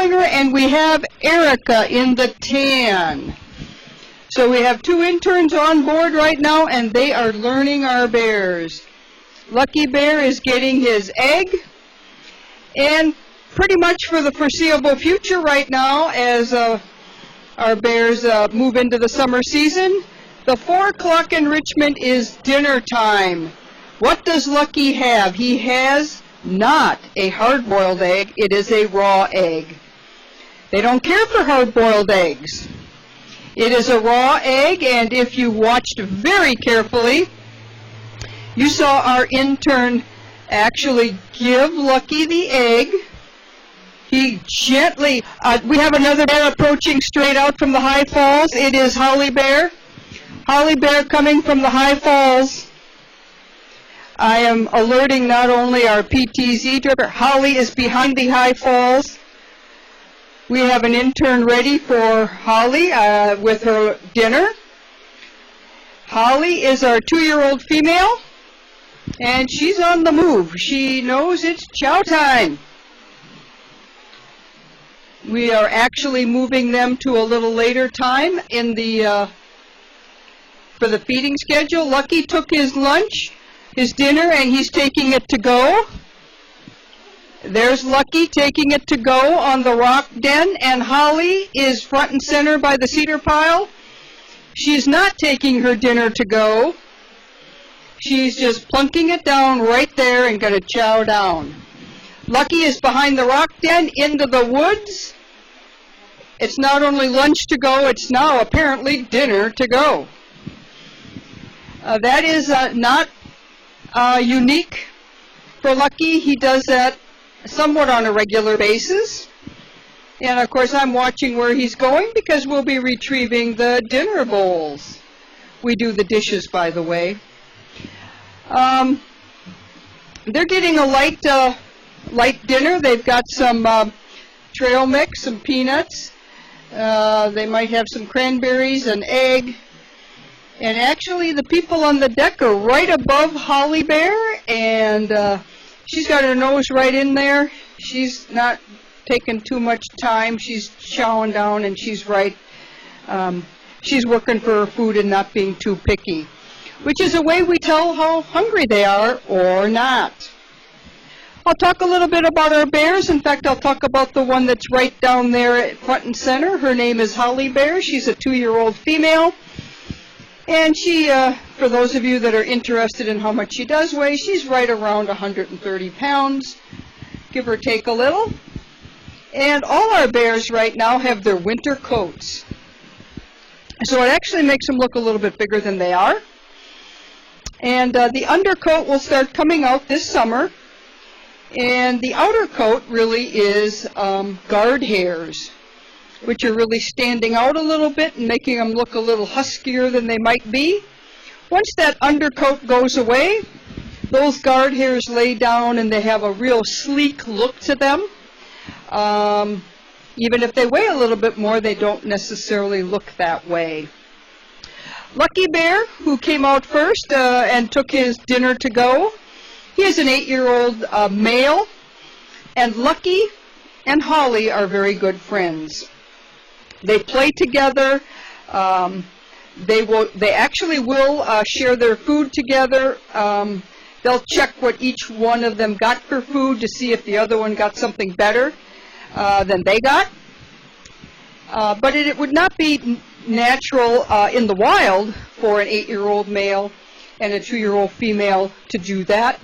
designer, and we have Erica in the tan. So we have 2 interns on board right now, and they are learning our bears. Lucky Bear is getting his egg, and pretty much for the foreseeable future right now, as our bears move into the summer season, the 4 o'clock enrichment is dinner time. What does Lucky have? He has not a hard-boiled egg. It is a raw egg. They don't care for hard-boiled eggs. It is a raw egg, and if you watched very carefully, you saw our intern actually give Lucky the egg. He gently, we have another bear approaching straight out from the high falls. It is Holly Bear. Holly Bear coming from the high falls. I am alerting not only our PTZ driver, Holly is behind the high falls. We have an intern ready for Holly with her dinner. Holly is our 2-year-old female, and she's on the move. She knows it's chow time. We are actually moving them to a little later time in the for the feeding schedule. Lucky took his lunch, his dinner, and he's taking it to go. There's Lucky taking it to go on the rock den, and Holly is front and center by the cedar pile. She's not taking her dinner to go. She's just plunking it down right there and going to chow down. Lucky is behind the rock den into the woods. It's not only lunch to go, it's now apparently dinner to go. That is not unique for Lucky. He does that somewhat on a regular basis. And of course I'm watching where he's going because we'll be retrieving the dinner bowls. We do the dishes, by the way. They're getting a light dinner. They've got some trail mix, some peanuts. They might have some cranberries, an egg. And actually the people on the deck are right above Holly Bear, and she's got her nose right in there. She's not taking too much time. She's chowing down, and she's right. She's working for her food and not being too picky, which is a way we tell how hungry they are or not. I'll talk a little bit about our bears. In fact, I'll talk about the one that's right down there at front and center. Her name is Holly Bear. She's a 2-year-old female. And she, for those of you that are interested in how much she does weigh, she's right around 130 pounds, give or take a little. And all our bears right now have their winter coats. So it actually makes them look a little bit bigger than they are. And the undercoat will start coming out this summer. And the outer coat really is guard hairs, which are really standing out a little bit and making them look a little huskier than they might be. Once that undercoat goes away, those guard hairs lay down and they have a real sleek look to them. Even if they weigh a little bit more, they don't necessarily look that way. Lucky Bear, who came out first and took his dinner to go, he is an 8-year-old male, and Lucky and Holly are very good friends. They play together. They actually will share their food together. They'll check what each one of them got for food to see if the other one got something better than they got. But it would not be natural in the wild for an 8-year-old male and a 2-year-old female to do that.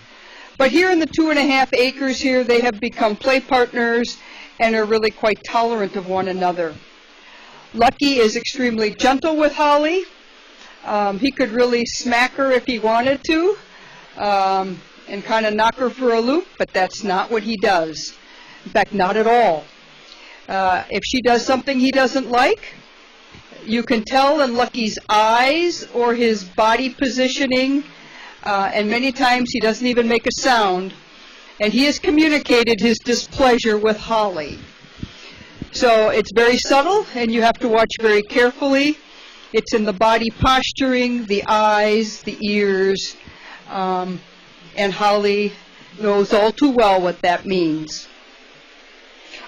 But here in the 2.5 acres here, they have become play partners and are really quite tolerant of one another. Lucky is extremely gentle with Holly. He could really smack her if he wanted to and kind of knock her for a loop, but that's not what he does. In fact, not at all. If she does something he doesn't like, you can tell in Lucky's eyes or his body positioning, and many times he doesn't even make a sound, and he has communicated his displeasure with Holly. So it's very subtle, and you have to watch very carefully. It's in the body posturing, the eyes, the ears, and Holly knows all too well what that means.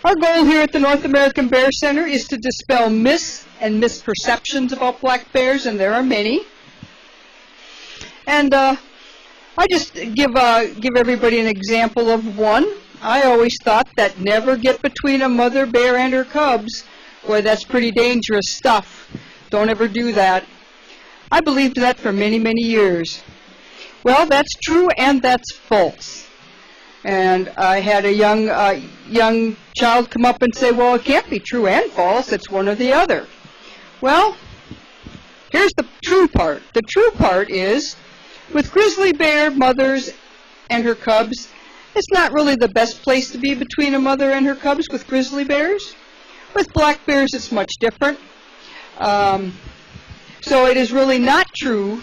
Our goal here at the North American Bear Center is to dispel myths and misperceptions about black bears, and there are many. And I just give everybody an example of one. I always thought that never get between a mother bear and her cubs. Boy, that's pretty dangerous stuff. Don't ever do that. I believed that for many, many years. Well, that's true and that's false. And I had a young child come up and say, well, it can't be true and false. It's one or the other. Well, here's the true part. The true part is, with grizzly bear mothers and her cubs, it's not really the best place to be between a mother and her cubs with grizzly bears. With black bears, it's much different. So it is really not true,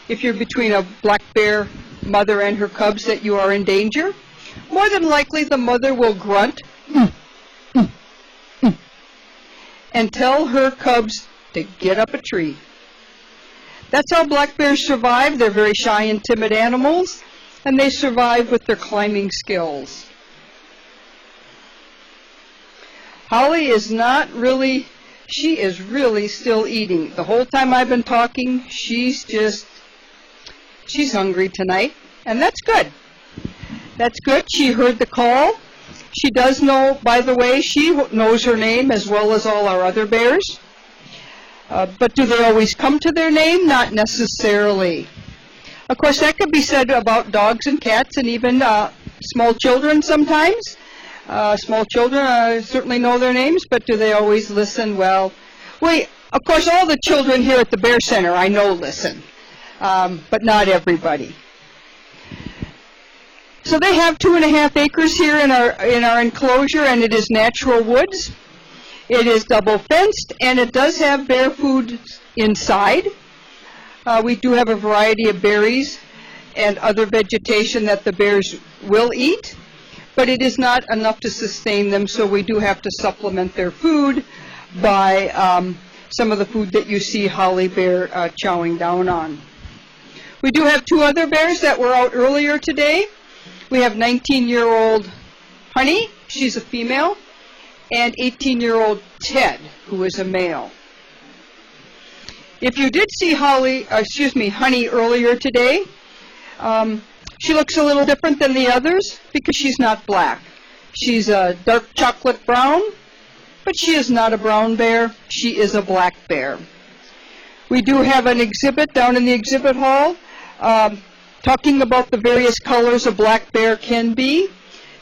if you're between a black bear mother and her cubs, that you are in danger. More than likely, the mother will grunt and tell her cubs to get up a tree. That's how black bears survive. They're very shy and timid animals, and they survive with their climbing skills. Holly is not really, she is really still eating. The whole time I've been talking, she's hungry tonight, and that's good. That's good. She heard the call. She does know, by the way, she knows her name as well as all our other bears. But do they always come to their name? Not necessarily. Of course, that could be said about dogs and cats and even small children sometimes. Small children certainly know their names, but do they always listen? Well, of course, all the children here at the Bear Center I know listen, but not everybody. So they have 2.5 acres here in our enclosure, and it is natural woods. It is double fenced, and it does have bear food inside. We do have a variety of berries and other vegetation that the bears will eat, but it is not enough to sustain them, so we do have to supplement their food by some of the food that you see Holly Bear chowing down on. We do have 2 other bears that were out earlier today. We have 19-year-old Honey, she's a female, and 18-year-old Ted, who is a male. If you did see Honey earlier today, she looks a little different than the others because she's not black. She's a dark chocolate brown, but she is not a brown bear. She is a black bear. We do have an exhibit down in the exhibit hall talking about the various colors a black bear can be.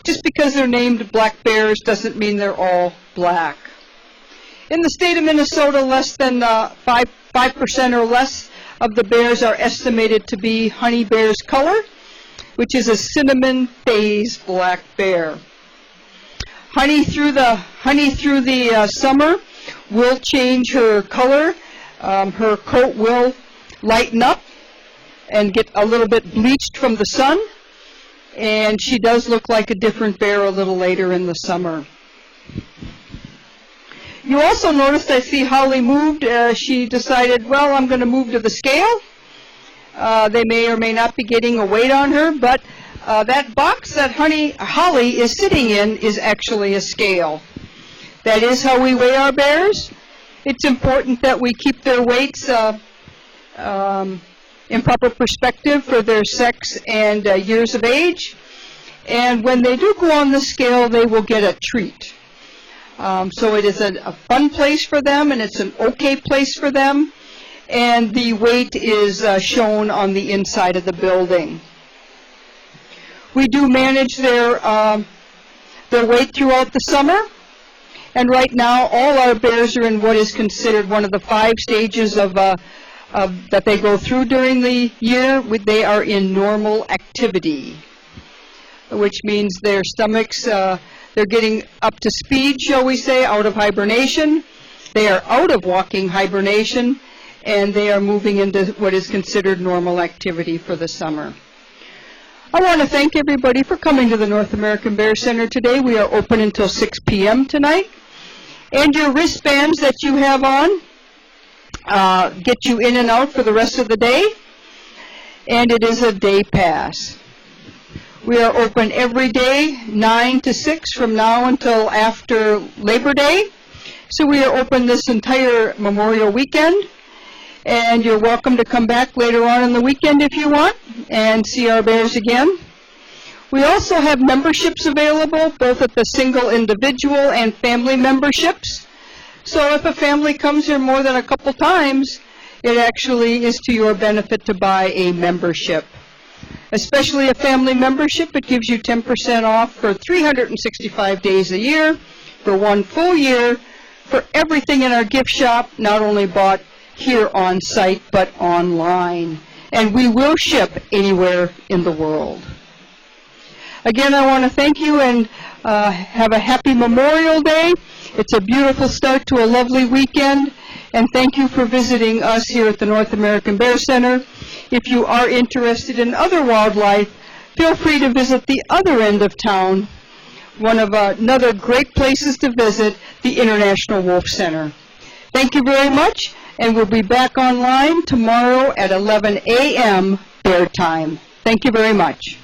Just because they're named black bears doesn't mean they're all black. In the state of Minnesota, less than 5% or less of the bears are estimated to be honey bear's color, which is a cinnamon phase black bear. Honey through the summer will change her color. Her coat will lighten up and get a little bit bleached from the sun, and she does look like a different bear a little later in the summer. You also noticed I see Holly moved. She decided, well, I'm going to move to the scale. They may or may not be getting a weight on her, but that box that Holly is sitting in is actually a scale. That is how we weigh our bears. It's important that we keep their weights in proper perspective for their sex and years of age. And when they do go on the scale, they will get a treat. So it is a fun place for them, and it's an okay place for them. And the weight is shown on the inside of the building. We do manage their weight throughout the summer. And right now, all our bears are in what is considered one of the 5 stages that they go through during the year. They are in normal activity, which means their stomachs, they're getting up to speed, shall we say, out of hibernation. They are out of walking hibernation, and they are moving into what is considered normal activity for the summer. I want to thank everybody for coming to the North American Bear Center today. We are open until 6 p.m. tonight. And your wristbands that you have on get you in and out for the rest of the day. And it is a day pass. We are open every day, 9 to 6 from now until after Labor Day. So we are open this entire Memorial Weekend. And you're welcome to come back later on in the weekend if you want and see our bears again. We also have memberships available, both at the single individual and family memberships. So if a family comes here more than a couple times, it actually is to your benefit to buy a membership. Especially a family membership, it gives you 10% off for 365 days a year, for 1 full year, for everything in our gift shop, not only bought here on site, but online. And we will ship anywhere in the world. Again, I want to thank you and have a happy Memorial Day. It's a beautiful start to a lovely weekend. And thank you for visiting us here at the North American Bear Center. If you are interested in other wildlife, feel free to visit the other end of town, one of another great places to visit, the International Wolf Center. Thank you very much, and we'll be back online tomorrow at 11 a.m. Bear Time. Thank you very much.